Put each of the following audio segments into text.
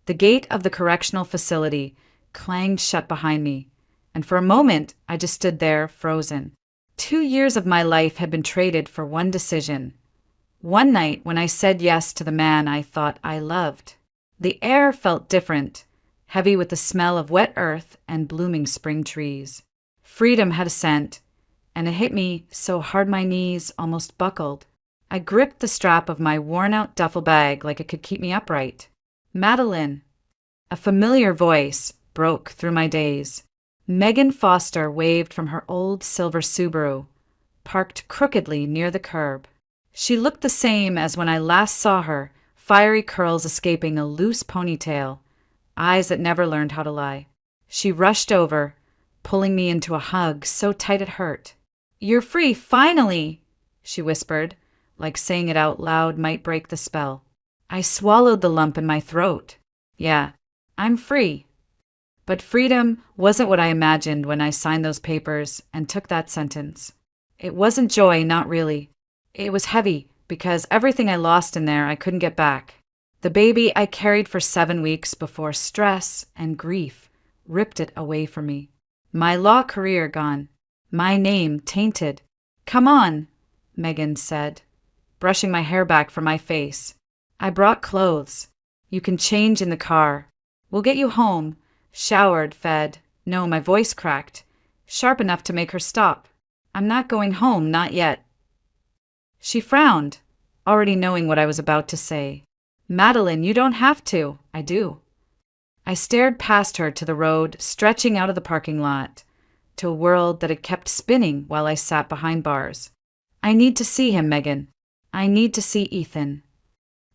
The gate of the correctional facility clanged shut behind me, and for a moment I just stood there, frozen. 2 years of my life had been traded for one decision. One night when I said yes to the man I thought I loved. The air felt different, heavy with the smell of wet earth and blooming spring trees. Freedom had a scent, and it hit me so hard my knees almost buckled. I gripped the strap of my worn-out duffel bag like it could keep me upright. Madeline. A familiar voice broke through my daze. Megan Foster waved from her old silver Subaru, parked crookedly near the curb. She looked the same as when I last saw her, fiery curls escaping a loose ponytail, eyes that never learned how to lie. She rushed over, pulling me into a hug so tight it hurt. "You're free, finally," she whispered, like saying it out loud might break the spell. I swallowed the lump in my throat. Yeah, I'm free. But freedom wasn't what I imagined when I signed those papers and took that sentence. It wasn't joy, not really. It was heavy, because everything I lost in there I couldn't get back. The baby I carried for 7 weeks before stress and grief ripped it away from me. My law career gone. My name tainted. "Come on," Megan said, brushing my hair back from my face. "I brought clothes. You can change in the car. We'll get you home, showered, fed." No, my voice cracked, sharp enough to make her stop. "I'm not going home, not yet." She frowned, already knowing what I was about to say. "Madeline, you don't have to." "I do." I stared past her to the road stretching out of the parking lot, to a world that had kept spinning while I sat behind bars. "I need to see him, Megan. I need to see Ethan."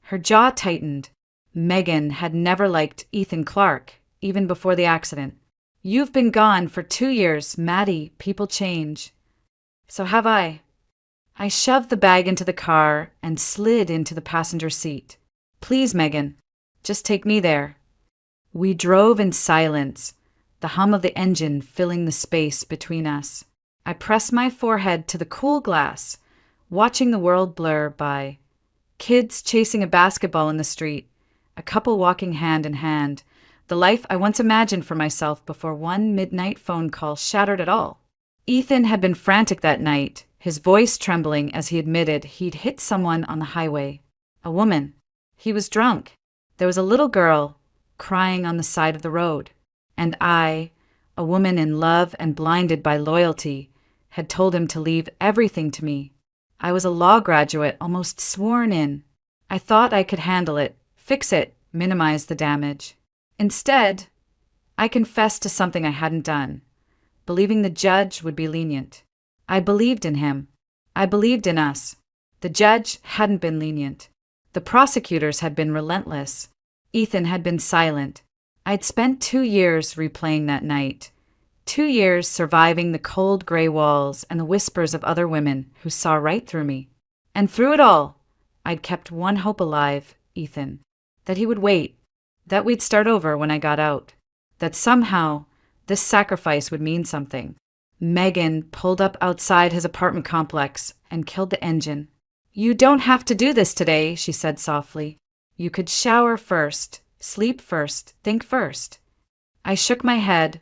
Her jaw tightened. Megan had never liked Ethan Clark, even before the accident. "You've been gone for 2 years, Maddie. People change." "So have I." I shoved the bag into the car and slid into the passenger seat. "Please, Megan, just take me there." We drove in silence, the hum of the engine filling the space between us. I pressed my forehead to the cool glass, watching the world blur by. Kids chasing a basketball in the street, a couple walking hand in hand, the life I once imagined for myself before one midnight phone call shattered it all. Ethan had been frantic that night, his voice trembling as he admitted he'd hit someone on the highway. A woman. He was drunk. There was a little girl crying on the side of the road. And I, a woman in love and blinded by loyalty, had told him to leave everything to me. I was a law graduate, almost sworn in. I thought I could handle it, fix it, minimize the damage. Instead, I confessed to something I hadn't done, believing the judge would be lenient. I believed in him. I believed in us. The judge hadn't been lenient. The prosecutors had been relentless. Ethan had been silent. I'd spent 2 years replaying that night. 2 years surviving the cold gray walls and the whispers of other women who saw right through me. And through it all, I'd kept one hope alive, Ethan. That he would wait. That we'd start over when I got out. That somehow this sacrifice would mean something. Megan pulled up outside his apartment complex and killed the engine. "You don't have to do this today," she said softly. "You could shower first, sleep first, think first." I shook my head,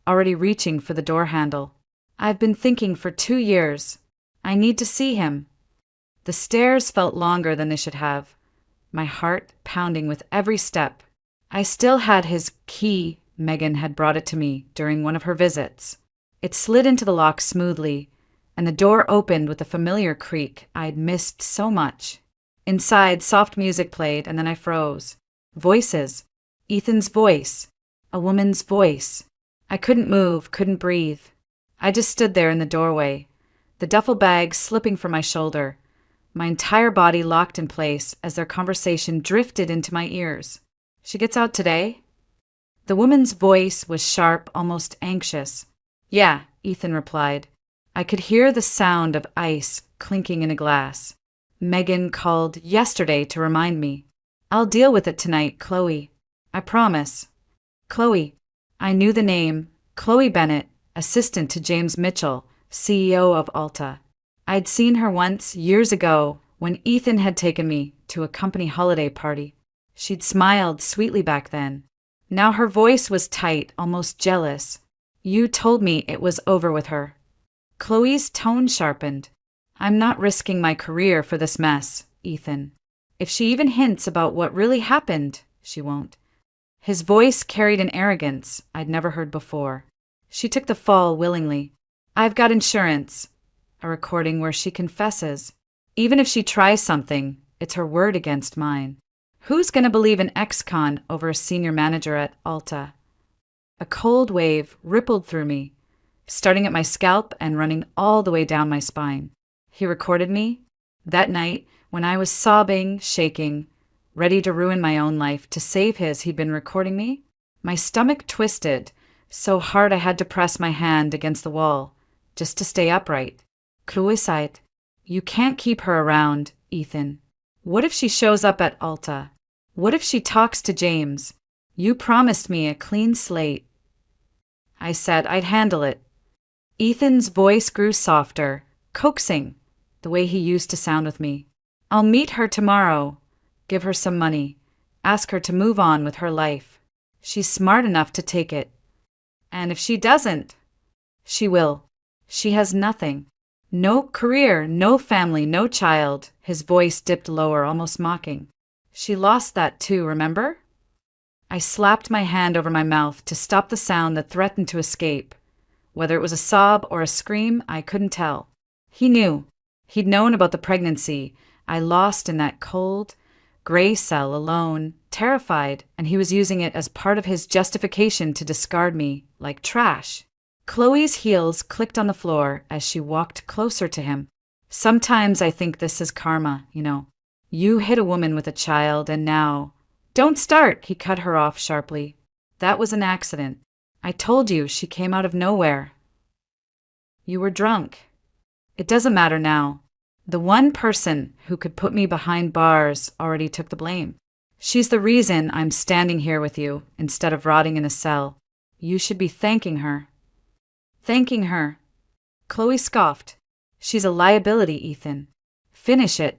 already reaching for the door handle. "I've been thinking for 2 years. I need to see him." The stairs felt longer than they should have, my heart pounding with every step. I still had his key. Megan had brought it to me during one of her visits. It slid into the lock smoothly, and the door opened with a familiar creak I'd missed so much. Inside, soft music played, and then I froze. Voices. Ethan's voice. A woman's voice. I couldn't move, couldn't breathe. I just stood there in the doorway, the duffel bag slipping from my shoulder, my entire body locked in place as their conversation drifted into my ears. "She gets out today?" The woman's voice was sharp, almost anxious. "Yeah," Ethan replied. I could hear the sound of ice clinking in a glass. Megan called yesterday to remind me. "I'll deal with it tonight, Chloe. I promise." Chloe. I knew the name. Chloe Bennett, assistant to James Mitchell, CEO of Alta. I'd seen her once, years ago, when Ethan had taken me to a company holiday party. She'd smiled sweetly back then. Now her voice was tight, almost jealous. You told me it was over with her. Chloe's tone sharpened. I'm not risking my career for this mess, Ethan. If she even hints about what really happened, she won't. His voice carried an arrogance I'd never heard before. She took the fall willingly. I've got insurance. A recording where she confesses. Even if she tries something, it's her word against mine. Who's going to believe an ex-con over a senior manager at Alta? A cold wave rippled through me, starting at my scalp and running all the way down my spine. He recorded me. That night, when I was sobbing, shaking, ready to ruin my own life to save his, he'd been recording me. My stomach twisted so hard I had to press my hand against the wall just to stay upright. Chloe sighed. You can't keep her around, Ethan. What if she shows up at Alta? What if she talks to James? You promised me a clean slate. I said I'd handle it. Ethan's voice grew softer, coaxing, the way he used to sound with me. I'll meet her tomorrow, give her some money, ask her to move on with her life. She's smart enough to take it. And if she doesn't, she will. She has nothing. No career, no family, no child. His voice dipped lower, almost mocking. She lost that too, remember? I slapped my hand over my mouth to stop the sound that threatened to escape. Whether it was a sob or a scream, I couldn't tell. He knew. He'd known about the pregnancy I lost in that cold, gray cell alone, terrified, and he was using it as part of his justification to discard me like trash. Chloe's heels clicked on the floor as she walked closer to him. Sometimes I think this is karma, you know. You hit a woman with a child and now… Don't start, he cut her off sharply. That was an accident. I told you she came out of nowhere. You were drunk. It doesn't matter now. The one person who could put me behind bars already took the blame. She's the reason I'm standing here with you instead of rotting in a cell. You should be thanking her. Thanking her. Chloe scoffed. She's a liability, Ethan. Finish it.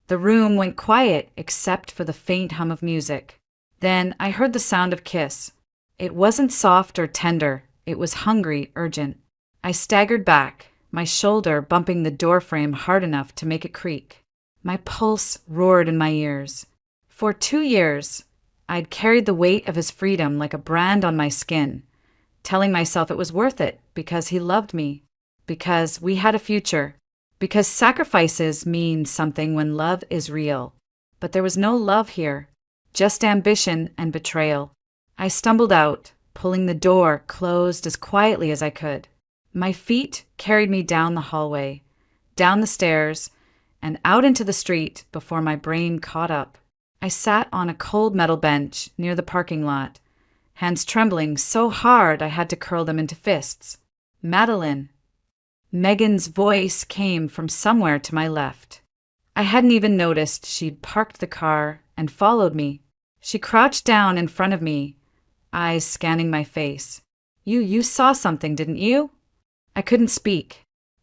The room went quiet except for the faint hum of music. Then I heard the sound of kiss. It wasn't soft or tender. It was hungry, urgent. I staggered back, my shoulder bumping the doorframe hard enough to make it creak. My pulse roared in my ears. For 2 years, I'd carried the weight of his freedom like a brand on my skin, telling myself it was worth it because he loved me, because we had a future, because sacrifices mean something when love is real. But there was no love here, just ambition and betrayal. I stumbled out, pulling the door closed as quietly as I could. My feet carried me down the hallway, down the stairs, and out into the street before my brain caught up. I sat on a cold metal bench near the parking lot, hands trembling so hard I had to curl them into fists. Madeline. Megan's voice came from somewhere to my left. I hadn't even noticed she'd parked the car and followed me. She crouched down in front of me, eyes scanning my face. You saw something, didn't you? I couldn't speak.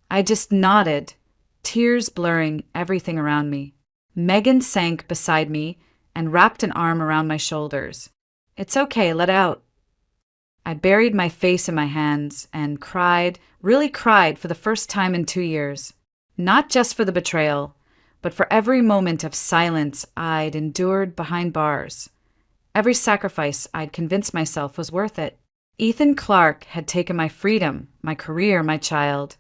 I just nodded, tears blurring everything around me. Megan sank beside me and wrapped an arm around my shoulders. It's okay, let out. I buried my face in my hands and cried, really cried for the first time in 2 years. Not just for the betrayal, but for every moment of silence I'd endured behind bars. Every sacrifice I'd convinced myself was worth it. Ethan Clark had taken my freedom, my career, my child,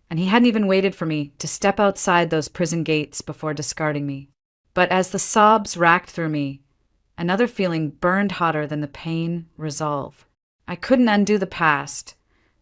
and he hadn't even waited for me to step outside those prison gates before discarding me. But as the sobs racked through me, another feeling burned hotter than the pain, resolve. I couldn't undo the past,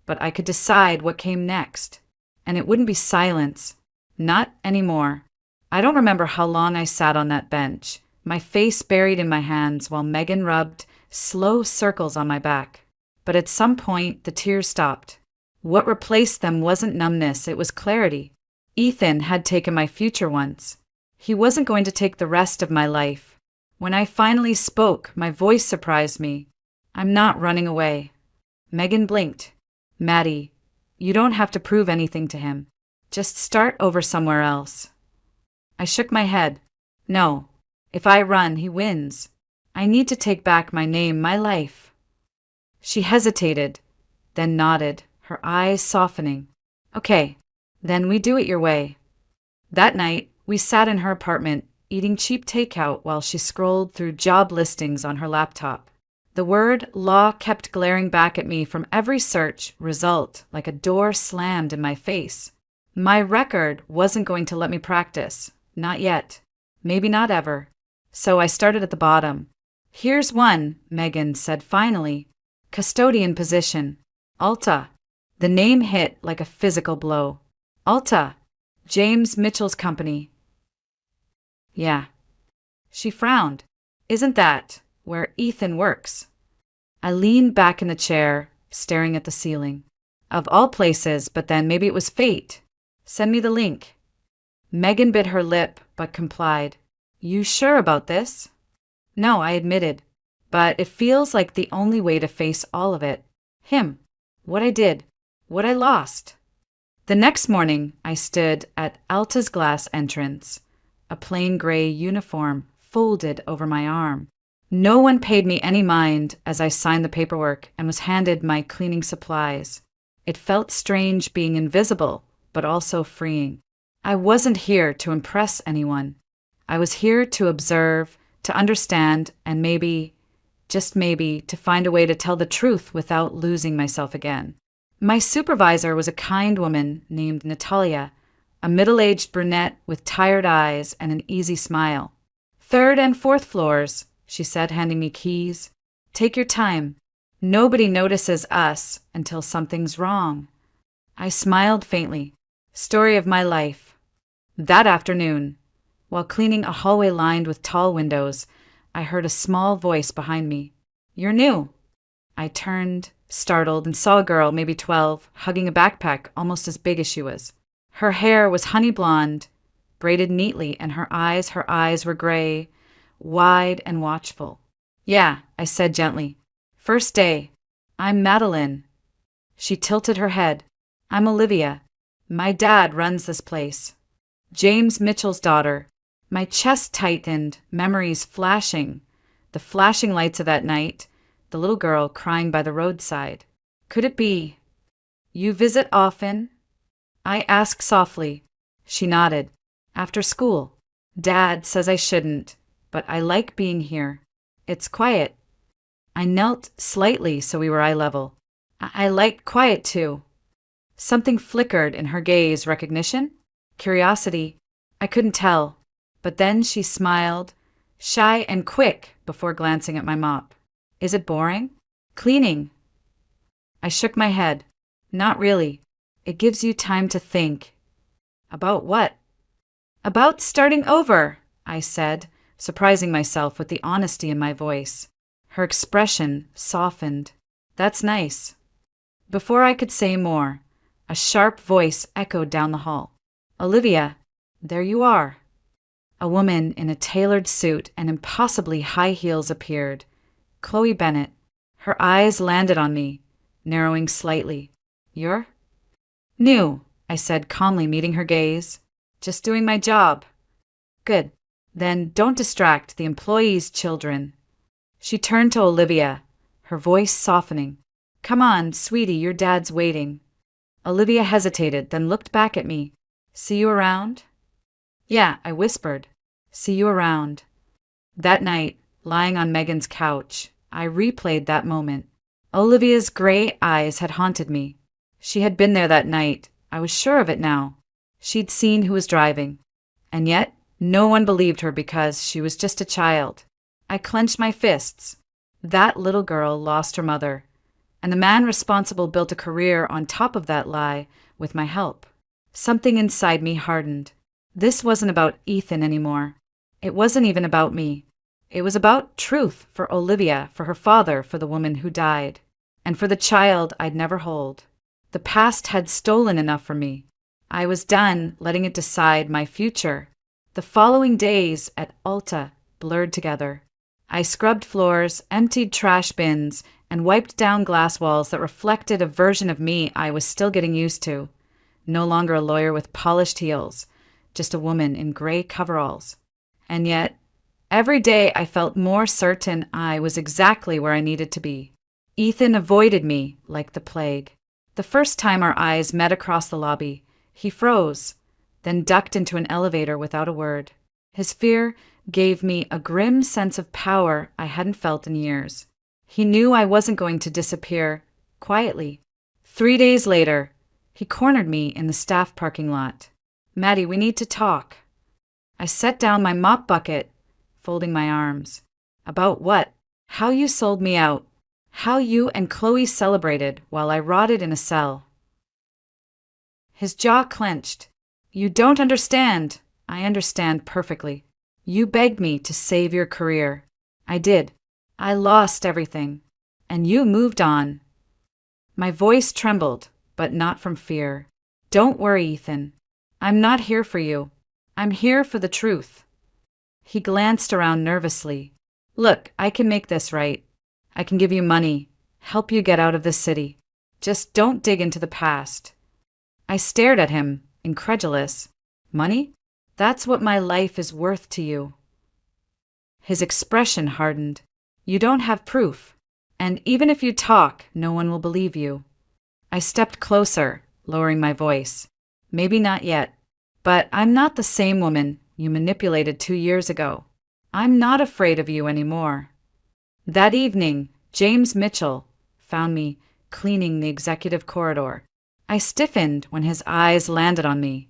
but I could decide what came next. And it wouldn't be silence. Not anymore. I don't remember how long I sat on that bench, my face buried in my hands while Megan rubbed slow circles on my back. But at some point, the tears stopped. What replaced them wasn't numbness, it was clarity. Ethan had taken my future once. He wasn't going to take the rest of my life. When I finally spoke, my voice surprised me. I'm not running away. Megan blinked. Maddie, you don't have to prove anything to him. Just start over somewhere else. I shook my head. No, If I run, he wins. I need to take back my name, my life. She hesitated, then nodded, her eyes softening. Okay, then we do it your way. That night, we sat in her apartment, eating cheap takeout while she scrolled through job listings on her laptop. The word law kept glaring back at me from every search result like a door slammed in my face. My record wasn't going to let me practice. Not yet. Maybe not ever. So I started at the bottom. Here's one, Megan said finally. Custodian position. Ulta. The name hit like a physical blow. Ulta. James Mitchell's company. Yeah. She frowned. Isn't that where Ethan works? I leaned back in the chair, staring at the ceiling. Of all places, but then maybe it was fate. Send me the link. Megan bit her lip, but complied. You sure about this? No, I admitted. But it feels like the only way to face all of it. Him. What I did. What I lost. The next morning, I stood at Ulta's glass entrance, a plain gray uniform folded over my arm. No one paid me any mind as I signed the paperwork and was handed my cleaning supplies. It felt strange being invisible, but also freeing. I wasn't here to impress anyone. I was here to observe, to understand, and maybe, just maybe, to find a way to tell the truth without losing myself again. My supervisor was a kind woman named Natalia, a middle-aged brunette with tired eyes and an easy smile. Third and fourth floors, she said, handing me keys. Take your time. Nobody notices us until something's wrong. I smiled faintly. Story of my life. That afternoon, while cleaning a hallway lined with tall windows, I heard a small voice behind me. You're new. I turned, startled, and saw a girl, maybe 12, hugging a backpack almost as big as she was. Her hair was honey blonde, braided neatly, and her eyes were gray, wide and watchful. Yeah, I said gently. First day. I'm Madeline. She tilted her head. I'm Olivia. My dad runs this place. James Mitchell's daughter. My chest tightened, memories flashing. The flashing lights of that night, the little girl crying by the roadside. Could it be? You visit often? I asked softly. She nodded. After school. Dad says I shouldn't, but I like being here. It's quiet. I knelt slightly so we were eye level. I like quiet too. Something flickered in her gaze. Recognition? Curiosity? I couldn't tell. But then she smiled, shy and quick, before glancing at my mop. Is it boring? Cleaning. I shook my head. Not really. It gives you time to think. About what? About starting over, I said, surprising myself with the honesty in my voice. Her expression softened. That's nice. Before I could say more, a sharp voice echoed down the hall. Olivia, there you are. A woman in a tailored suit and impossibly high heels appeared. Chloe Bennett. Her eyes landed on me, narrowing slightly. You're? New, I said calmly, meeting her gaze. Just doing my job. Good. Then don't distract the employees' children. She turned to Olivia, her voice softening. Come on, sweetie, your dad's waiting. Olivia hesitated, then looked back at me. See you around? Yeah, I whispered. See you around. That night, lying on Megan's couch, I replayed that moment. Olivia's gray eyes had haunted me. She had been there that night. I was sure of it now. She'd seen who was driving. And yet, no one believed her because she was just a child. I clenched my fists. That little girl lost her mother. And the man responsible built a career on top of that lie with my help. Something inside me hardened. This wasn't about Ethan anymore. It wasn't even about me. It was about truth for Olivia, for her father, for the woman who died, and for the child I'd never hold. The past had stolen enough from me. I was done letting it decide my future. The following days at Ulta blurred together. I scrubbed floors, emptied trash bins, and wiped down glass walls that reflected a version of me I was still getting used to. No longer a lawyer with polished heels, just a woman in gray coveralls. And yet, Every day I felt more certain I was exactly where I needed to be. Ethan avoided me like the plague. The first time our eyes met across the lobby, he froze, then ducked into an elevator without a word. His fear gave me a grim sense of power I hadn't felt in years. He knew I wasn't going to disappear quietly. 3 days later, he cornered me in the staff parking lot. "Maddie, we need to talk." I set down my mop bucket, folding my arms. "About what?" "How you sold me out. How you and Chloe celebrated while I rotted in a cell." His jaw clenched. "You don't understand." "I understand perfectly. You begged me to save your career. I did. I lost everything. And you moved on." My voice trembled, but not from fear. "Don't worry, Ethan. I'm not here for you. I'm here for the truth." He glanced around nervously. "Look, I can make this right. I can give you money, help you get out of this city. Just don't dig into the past." I stared at him, incredulous. "Money? That's what my life is worth to you." His expression hardened. "You don't have proof. And even if you talk, no one will believe you." I stepped closer, lowering my voice. "Maybe not yet. But I'm not the same woman you manipulated 2 years ago. I'm not afraid of you anymore." That evening, James Mitchell found me cleaning the executive corridor. I stiffened when his eyes landed on me.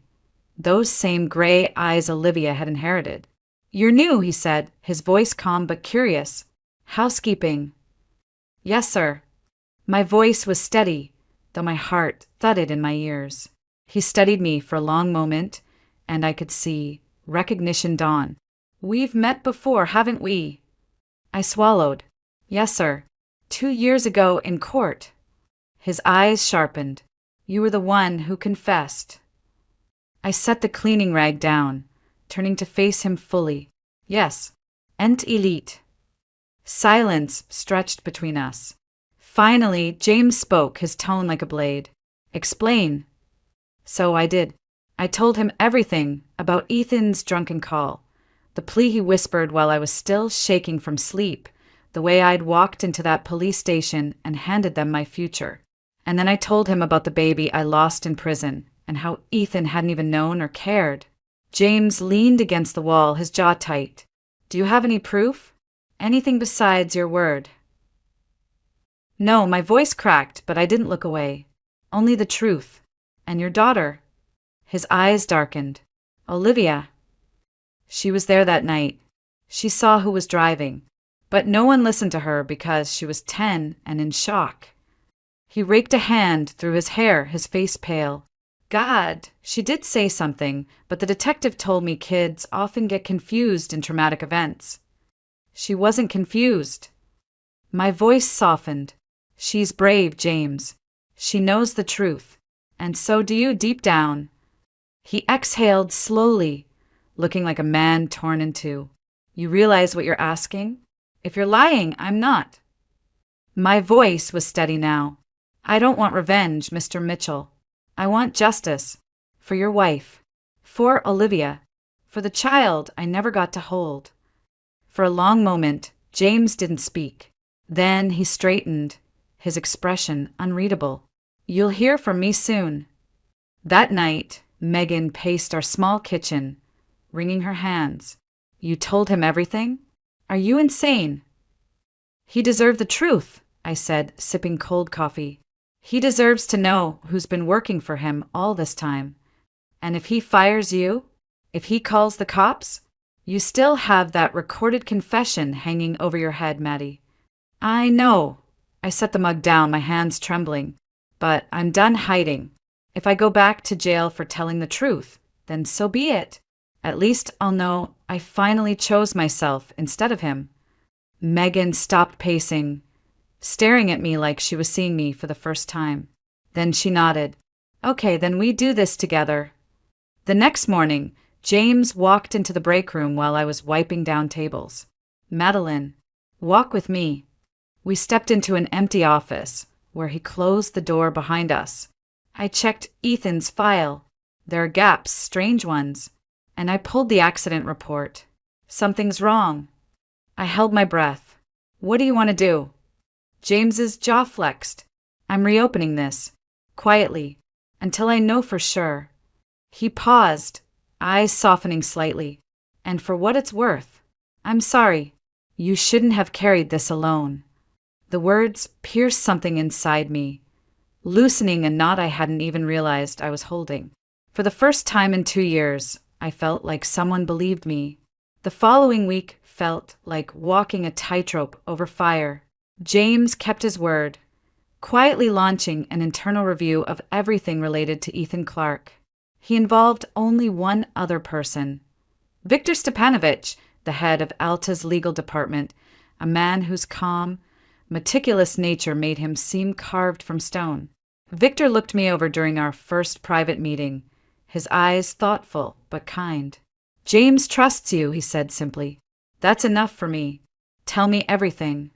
Those same gray eyes Olivia had inherited. "You're new," he said, his voice calm but curious. "Housekeeping?" "Yes, sir." My voice was steady, though my heart thudded in my ears. He studied me for a long moment, and I could see recognition dawn. "We've met before, haven't we?" I swallowed. "Yes, sir. 2 years ago in court." His eyes sharpened. "You were the one who confessed." I set the cleaning rag down, turning to face him fully. "Yes, ent elite." Silence stretched between us. Finally, James spoke, his tone like a blade. "Explain." So I did. I told him everything about Ethan's drunken call, the plea he whispered while I was still shaking from sleep, the way I'd walked into that police station and handed them my future. And then I told him about the baby I lost in prison and how Ethan hadn't even known or cared. James leaned against the wall, his jaw tight. "Do you have any proof? Anything besides your word?" No, my voice cracked, but I didn't look away. "Only the truth. And your daughter." His eyes darkened. "Olivia." "She was there that night. She saw who was driving. But no one listened to her because she was 10 and in shock." He raked a hand through his hair, his face pale. "God, she did say something, but the detective told me kids often get confused in traumatic events." "She wasn't confused." My voice softened. "She's brave, James. She knows the truth. And so do you deep down." He exhaled slowly, looking like a man torn in two. "You realize what you're asking? If you're lying, I'm not." My voice was steady now. "I don't want revenge, Mr. Mitchell. I want justice. For your wife. For Olivia. For the child I never got to hold." For a long moment, James didn't speak. Then he straightened, his expression unreadable. "You'll hear from me soon." That night, Megan paced our small kitchen, wringing her hands. "You told him everything? Are you insane?" "He deserved the truth," I said, sipping cold coffee. "He deserves to know who's been working for him all this time. And if he fires you, if he calls the cops, you still have that recorded confession hanging over your head, Maddie." "I know." I set the mug down, my hands trembling. "But I'm done hiding. If I go back to jail for telling the truth, then so be it. At least I'll know I finally chose myself instead of him." Megan stopped pacing, staring at me like she was seeing me for the first time. Then she nodded. "Okay, then we do this together." The next morning, James walked into the break room while I was wiping down tables. "Madeline, walk with me." We stepped into an empty office, where he closed the door behind us. I checked Ethan's file. There are gaps, strange ones, and I pulled the accident report. Something's wrong. I held my breath. What do you want to do? James's jaw flexed. I'm reopening this, quietly, until I know for sure. He paused, eyes softening slightly. And for what it's worth, I'm sorry. You shouldn't have carried this alone. The words pierced something inside me, loosening a knot I hadn't even realized I was holding. For the first time in 2 years, I felt like someone believed me. The following week felt like walking a tightrope over fire. James kept his word, quietly launching an internal review of everything related to Ethan Clark. He involved only one other person. Victor Stepanovich, the head of Alta's legal department, a man whose calm, meticulous nature made him seem carved from stone. Victor looked me over during our first private meeting, his eyes thoughtful but kind. James trusts you, he said simply. That's enough for me. Tell me everything.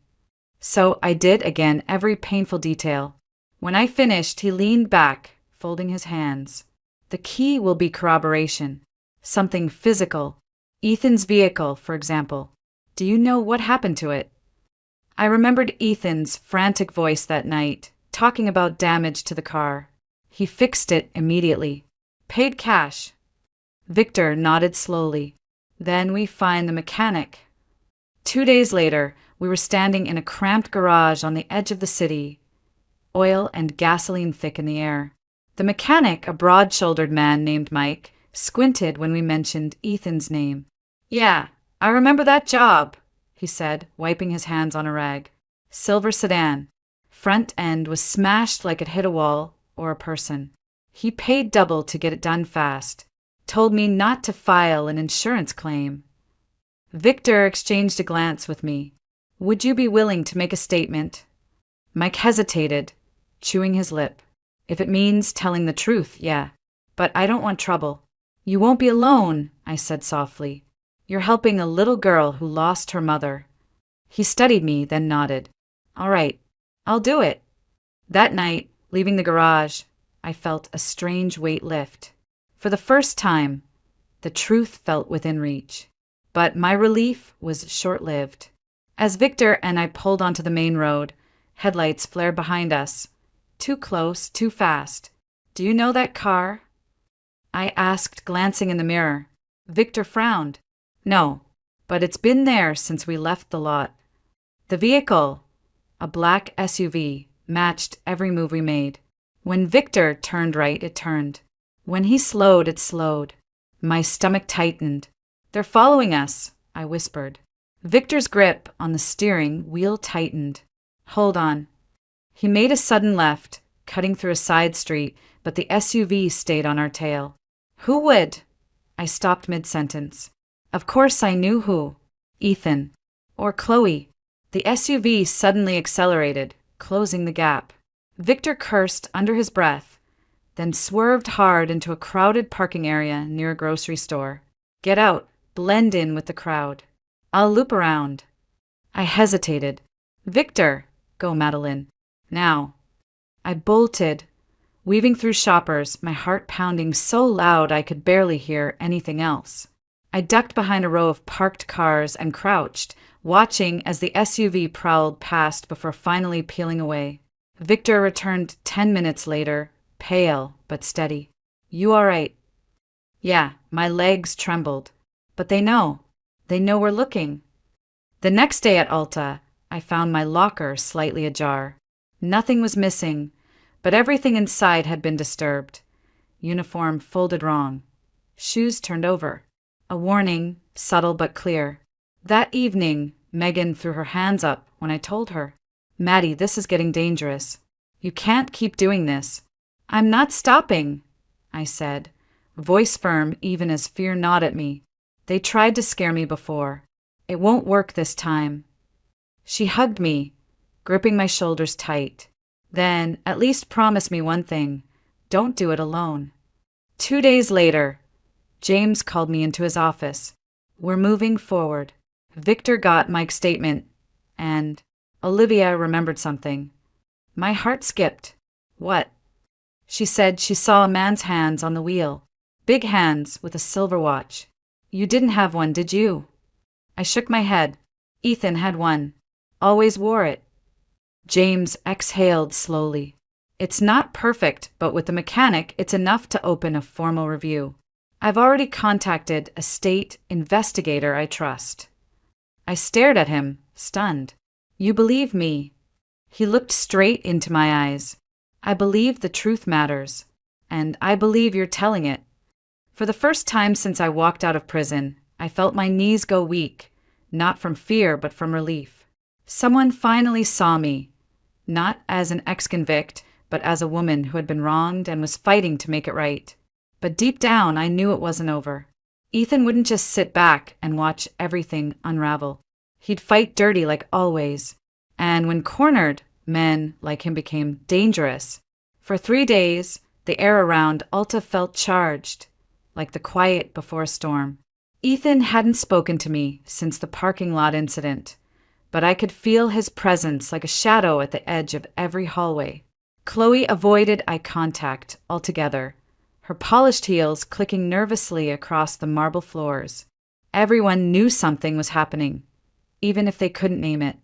So I did again every painful detail. When I finished, he leaned back, folding his hands. The key will be corroboration. Something physical. Ethan's vehicle, for example. Do you know what happened to it? I remembered Ethan's frantic voice that night, talking about damage to the car. He fixed it immediately. Paid cash. Victor nodded slowly. Then we find the mechanic. 2 days later, we were standing in a cramped garage on the edge of the city, oil and gasoline thick in the air. The mechanic, a broad-shouldered man named Mike, squinted when we mentioned Ethan's name. Yeah, I remember that job, he said, wiping his hands on a rag. Silver sedan. Front end was smashed like it hit a wall or a person. He paid double to get it done fast. Told me not to file an insurance claim. Victor exchanged a glance with me. Would you be willing to make a statement? Mike hesitated, chewing his lip. If it means telling the truth, yeah. But I don't want trouble. You won't be alone, I said softly. You're helping a little girl who lost her mother. He studied me, then nodded. All right, I'll do it. That night, leaving the garage, I felt a strange weight lift. For the first time, the truth felt within reach. But my relief was short-lived. As Victor and I pulled onto the main road, headlights flared behind us. Too close, too fast. Do you know that car? I asked, glancing in the mirror. Victor frowned. No, but it's been there since we left the lot. The vehicle, a black SUV, matched every move we made. When Victor turned right, it turned. When he slowed, it slowed. My stomach tightened. They're following us, I whispered. Victor's grip on the steering wheel tightened. Hold on. He made a sudden left, cutting through a side street, but the SUV stayed on our tail. Who would? I stopped mid-sentence. Of course I knew who. Ethan. Or Chloe. The SUV suddenly accelerated, closing the gap. Victor cursed under his breath, then swerved hard into a crowded parking area near a grocery store. Get out. Blend in with the crowd. I'll loop around. I hesitated. Victor. Go, Madeline. Now. I bolted, weaving through shoppers, my heart pounding so loud I could barely hear anything else. I ducked behind a row of parked cars and crouched, watching as the SUV prowled past before finally peeling away. Victor returned 10 minutes later, pale but steady. You all right? Yeah, my legs trembled. But they know. They know we're looking. The next day at Alta, I found my locker slightly ajar. Nothing was missing, but everything inside had been disturbed. Uniform folded wrong. Shoes turned over. A warning, subtle but clear. That evening, Megan threw her hands up when I told her, Maddie, this is getting dangerous. You can't keep doing this. I'm not stopping, I said, voice firm even as fear gnawed at me. They tried to scare me before. It won't work this time. She hugged me, gripping my shoulders tight. Then, at least promise me one thing. Don't do it alone. 2 days later, James called me into his office. We're moving forward. Victor got Mike's statement, and Olivia remembered something. My heart skipped. What? She said she saw a man's hands on the wheel. Big hands with a silver watch. You didn't have one, did you? I shook my head. Ethan had one. Always wore it. James exhaled slowly. It's not perfect, but with the mechanic, it's enough to open a formal review. I've already contacted a state investigator I trust. I stared at him, stunned. You believe me? He looked straight into my eyes. I believe the truth matters, and I believe you're telling it. For the first time since I walked out of prison, I felt my knees go weak, not from fear but from relief. Someone finally saw me, not as an ex-convict, but as a woman who had been wronged and was fighting to make it right. But deep down, I knew it wasn't over. Ethan wouldn't just sit back and watch everything unravel. He'd fight dirty like always. And when cornered, men like him became dangerous. For 3 days, the air around Alta felt charged, like the quiet before a storm. Ethan hadn't spoken to me since the parking lot incident, but I could feel his presence like a shadow at the edge of every hallway. Chloe avoided eye contact altogether, her polished heels clicking nervously across the marble floors. Everyone knew something was happening, even if they couldn't name it.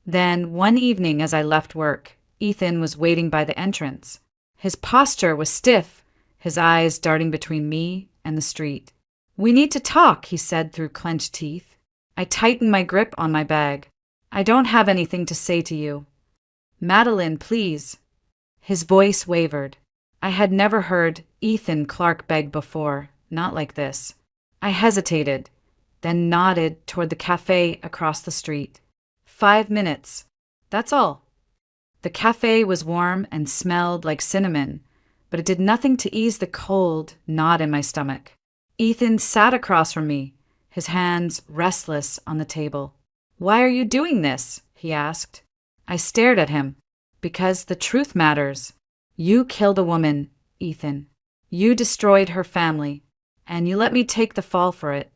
Then, one evening as I left work, Ethan was waiting by the entrance. His posture was stiff, his eyes darting between me and the street. "We need to talk," he said through clenched teeth. I tightened my grip on my bag. "I don't have anything to say to you." "Madeline, please." His voice wavered. I had never heard Ethan Clark beg before, not like this. I hesitated, then nodded toward the cafe across the street. 5 minutes. That's all. The cafe was warm and smelled like cinnamon, but it did nothing to ease the cold knot in my stomach. Ethan sat across from me, his hands restless on the table. "Why are you doing this?" he asked. I stared at him. "Because the truth matters. You killed a woman, Ethan. You destroyed her family, and you let me take the fall for it."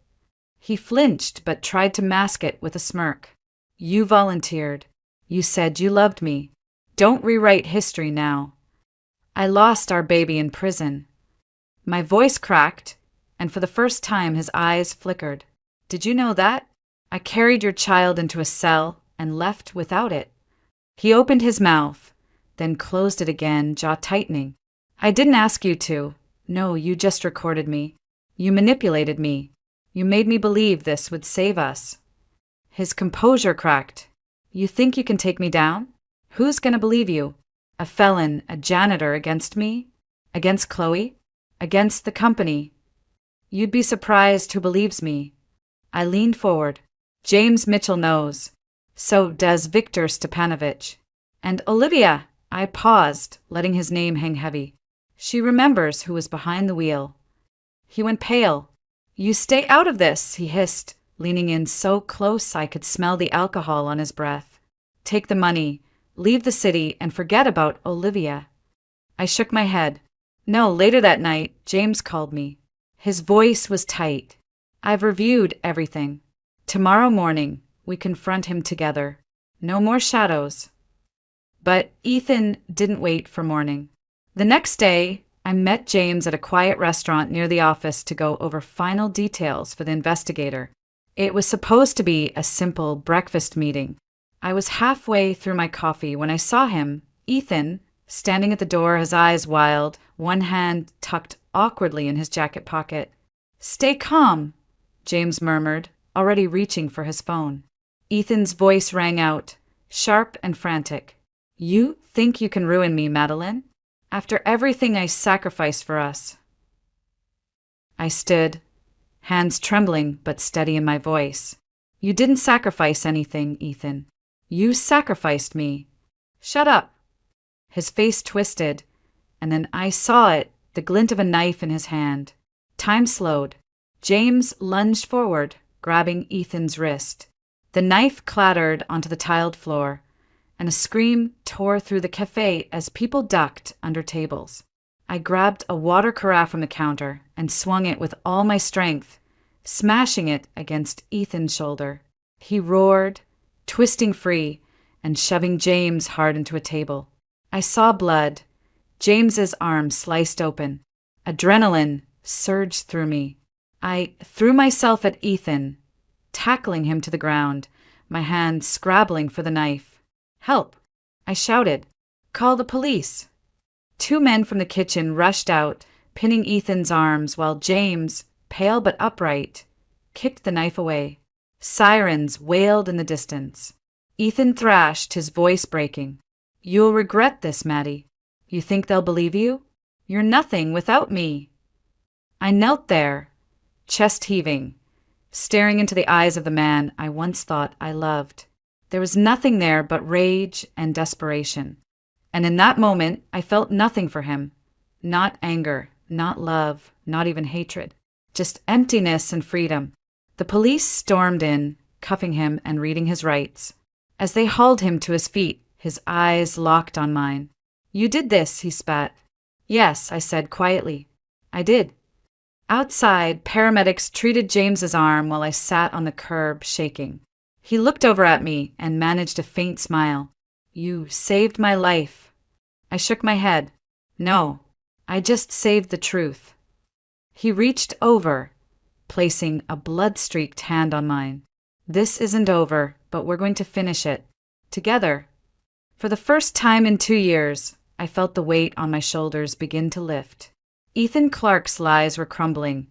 He flinched but tried to mask it with a smirk. "You volunteered. You said you loved me. Don't rewrite history now. I lost our baby in prison." My voice cracked, and for the first time his eyes flickered. "Did you know that? I carried your child into a cell and left without it." He opened his mouth, then closed it again, jaw tightening. "I didn't ask you to. No, you just recorded me. You manipulated me. You made me believe this would save us." His composure cracked. "You think you can take me down? Who's gonna believe you? A felon, a janitor against me? Against Chloe? Against the company? You'd be surprised who believes me." I leaned forward. "James Mitchell knows. So does Victor Stepanovich. And Olivia." I paused, letting his name hang heavy. "She remembers who was behind the wheel." He went pale. "You stay out of this," he hissed, leaning in so close I could smell the alcohol on his breath. "Take the money, leave the city, and forget about Olivia." I shook my head. "No, later that night, James called me." His voice was tight. "I've reviewed everything. Tomorrow morning, we confront him together. No more shadows." But Ethan didn't wait for morning. The next day, I met James at a quiet restaurant near the office to go over final details for the investigator. It was supposed to be a simple breakfast meeting. I was halfway through my coffee when I saw him, Ethan, standing at the door, his eyes wild, one hand tucked awkwardly in his jacket pocket. "Stay calm," James murmured, already reaching for his phone. Ethan's voice rang out, sharp and frantic. "You think you can ruin me, Madeline? After everything I sacrificed for us." I stood, hands trembling but steady in my voice. "You didn't sacrifice anything, Ethan. You sacrificed me." "Shut up." His face twisted, and then I saw it, the glint of a knife in his hand. Time slowed. James lunged forward, grabbing Ethan's wrist. The knife clattered onto the tiled floor, and a scream tore through the cafe as people ducked under tables. I grabbed a water carafe from the counter and swung it with all my strength, smashing it against Ethan's shoulder. He roared, twisting free and shoving James hard into a table. I saw blood. James's arm sliced open. Adrenaline surged through me. I threw myself at Ethan, tackling him to the ground, my hand scrabbling for the knife. "Help!" I shouted. "Call the police!" Two men from the kitchen rushed out, pinning Ethan's arms, while James, pale but upright, kicked the knife away. Sirens wailed in the distance. Ethan thrashed, his voice breaking. "You'll regret this, Maddie. You think they'll believe you? You're nothing without me." I knelt there, chest heaving, staring into the eyes of the man I once thought I loved. There was nothing there but rage and desperation. And in that moment, I felt nothing for him. Not anger, not love, not even hatred. Just emptiness and freedom. The police stormed in, cuffing him and reading his rights. As they hauled him to his feet, his eyes locked on mine. "You did this," he spat. "Yes," I said quietly. "I did." Outside, paramedics treated James's arm while I sat on the curb, shaking. He looked over at me and managed a faint smile. "You saved my life." I shook my head. "No, I just saved the truth." He reached over, placing a blood-streaked hand on mine. "This isn't over, but we're going to finish it. Together." For the first time in 2 years, I felt the weight on my shoulders begin to lift. Ethan Clark's lies were crumbling,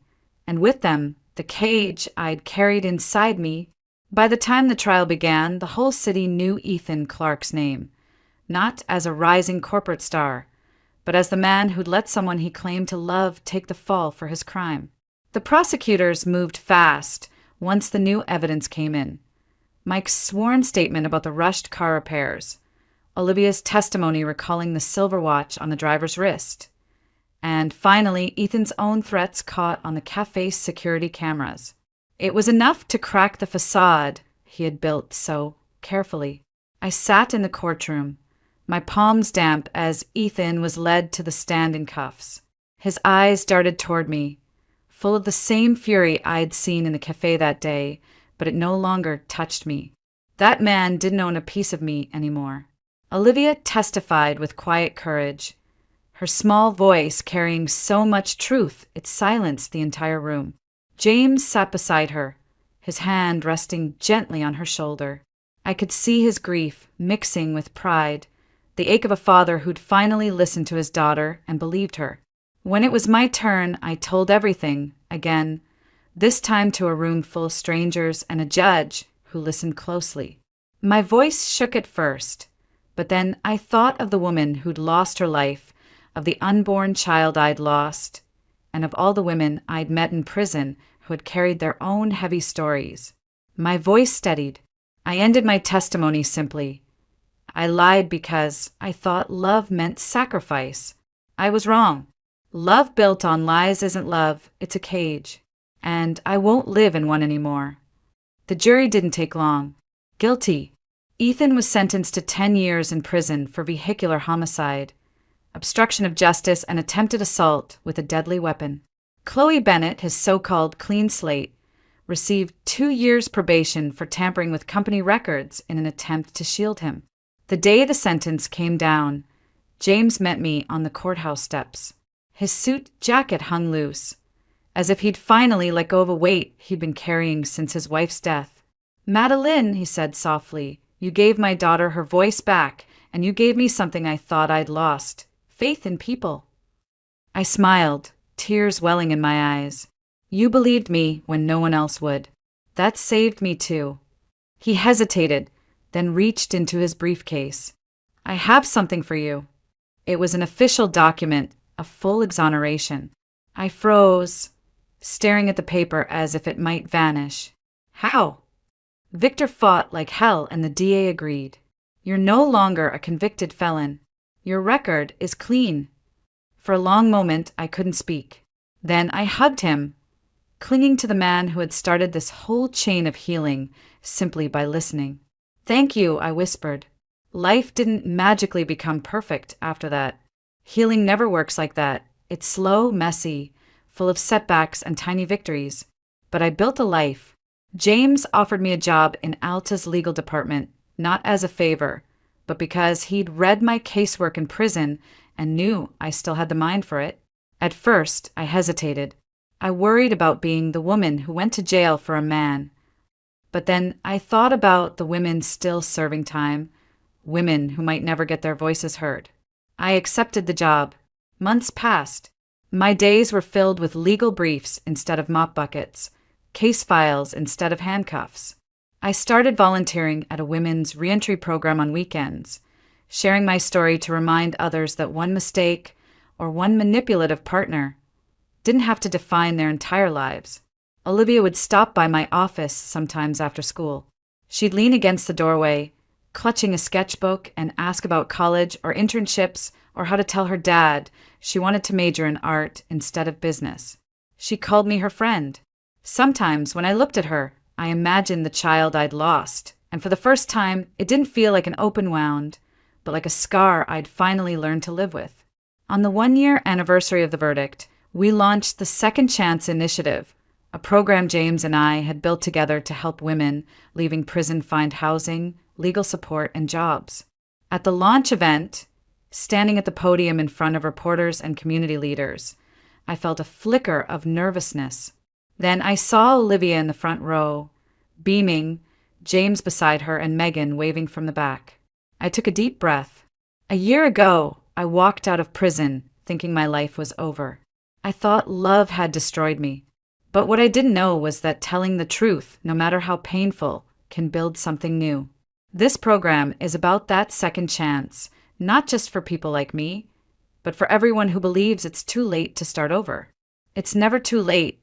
and with them, the cage I'd carried inside me. By the time the trial began, the whole city knew Ethan Clark's name, not as a rising corporate star, but as the man who'd let someone he claimed to love take the fall for his crime. The prosecutors moved fast once the new evidence came in. Mike's sworn statement about the rushed car repairs, Olivia's testimony recalling the silver watch on the driver's wrist, and finally Ethan's own threats caught on the cafe's security cameras. It was enough to crack the facade he had built so carefully. I sat in the courtroom, my palms damp as Ethan was led to the stand in cuffs. His eyes darted toward me, full of the same fury I'd seen in the cafe that day, but it no longer touched me. That man didn't own a piece of me anymore. Olivia testified with quiet courage, her small voice carrying so much truth it silenced the entire room. James sat beside her, his hand resting gently on her shoulder. I could see his grief mixing with pride, the ache of a father who'd finally listened to his daughter and believed her. When it was my turn, I told everything, again, this time to a room full of strangers and a judge who listened closely. My voice shook at first, but then I thought of the woman who'd lost her life, of the unborn child I'd lost, and of all the women I'd met in prison who had carried their own heavy stories. My voice steadied. I ended my testimony simply. I lied because I thought love meant sacrifice. I was wrong. Love built on lies isn't love, it's a cage. And I won't live in one anymore. The jury didn't take long. Guilty. Ethan was sentenced to 10 years in prison for vehicular homicide, obstruction of justice, and attempted assault with a deadly weapon. Chloe Bennett, his so-called clean slate, received 2 years probation for tampering with company records in an attempt to shield him. The day the sentence came down, James met me on the courthouse steps. His suit jacket hung loose, as if he'd finally let go of a weight he'd been carrying since his wife's death. "Madeline," he said softly, "you gave my daughter her voice back, and you gave me something I thought I'd lost, faith in people." I smiled, tears welling in my eyes. "You believed me when no one else would. That saved me too." He hesitated, then reached into his briefcase. "I have something for you." It was an official document, a full exoneration. I froze, staring at the paper as if it might vanish. "How?" "Victor fought like hell and the DA agreed. You're no longer a convicted felon. Your record is clean." For a long moment, I couldn't speak. Then I hugged him, clinging to the man who had started this whole chain of healing simply by listening. "Thank you," I whispered. Life didn't magically become perfect after that. Healing never works like that. It's slow, messy, full of setbacks and tiny victories. But I built a life. James offered me a job in Alta's legal department, not as a favor, but because he'd read my casework in prison and knew I still had the mind for it. At first, I hesitated. I worried about being the woman who went to jail for a man. But then I thought about the women still serving time, women who might never get their voices heard. I accepted the job. Months passed. My days were filled with legal briefs instead of mop buckets, case files instead of handcuffs. I started volunteering at a women's reentry program on weekends, sharing my story to remind others that one mistake or one manipulative partner didn't have to define their entire lives. Olivia would stop by my office sometimes after school. She'd lean against the doorway, clutching a sketchbook, and ask about college or internships or how to tell her dad she wanted to major in art instead of business. She called me her friend. Sometimes when I looked at her, I imagined the child I'd lost, and for the first time, it didn't feel like an open wound, but like a scar I'd finally learned to live with. On the 1-year anniversary of the verdict, we launched the Second Chance Initiative, a program James and I had built together to help women leaving prison find housing, legal support, and jobs. At the launch event, standing at the podium in front of reporters and community leaders, I felt a flicker of nervousness. Then I saw Olivia in the front row, beaming, James beside her, and Megan waving from the back. I took a deep breath. A year ago, I walked out of prison thinking my life was over. I thought love had destroyed me. But what I didn't know was that telling the truth, no matter how painful, can build something new. This program is about that second chance, not just for people like me, but for everyone who believes it's too late to start over. It's never too late.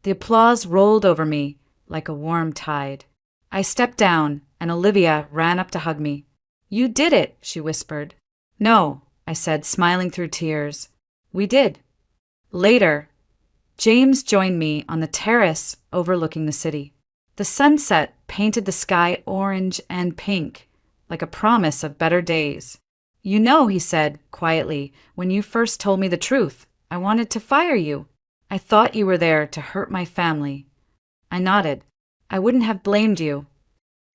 The applause rolled over me like a warm tide. I stepped down, and Olivia ran up to hug me. "You did it," she whispered. "No," I said, smiling through tears. "We did." Later, James joined me on the terrace overlooking the city. The sunset painted the sky orange and pink, like a promise of better days. "You know," he said quietly, "when you first told me the truth, I wanted to fire you. I thought you were there to hurt my family." I nodded. "I wouldn't have blamed you.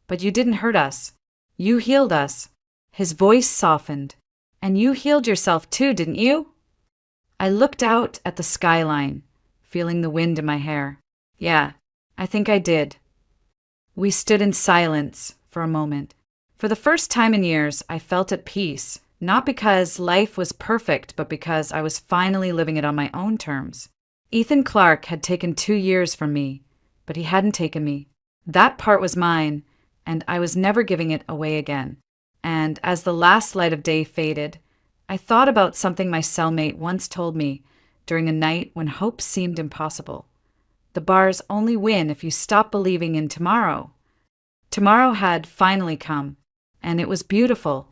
But you didn't hurt us. You healed us." His voice softened. "And you healed yourself too, didn't you?" I looked out at the skyline, feeling the wind in my hair. "Yeah, I think I did." We stood in silence for a moment. For the first time in years, I felt at peace, not because life was perfect, but because I was finally living it on my own terms. Ethan Clark had taken 2 years from me, but he hadn't taken me. That part was mine, and I was never giving it away again. And as the last light of day faded, I thought about something my cellmate once told me during a night when hope seemed impossible. The bars only win if you stop believing in tomorrow. Tomorrow had finally come, and it was beautiful,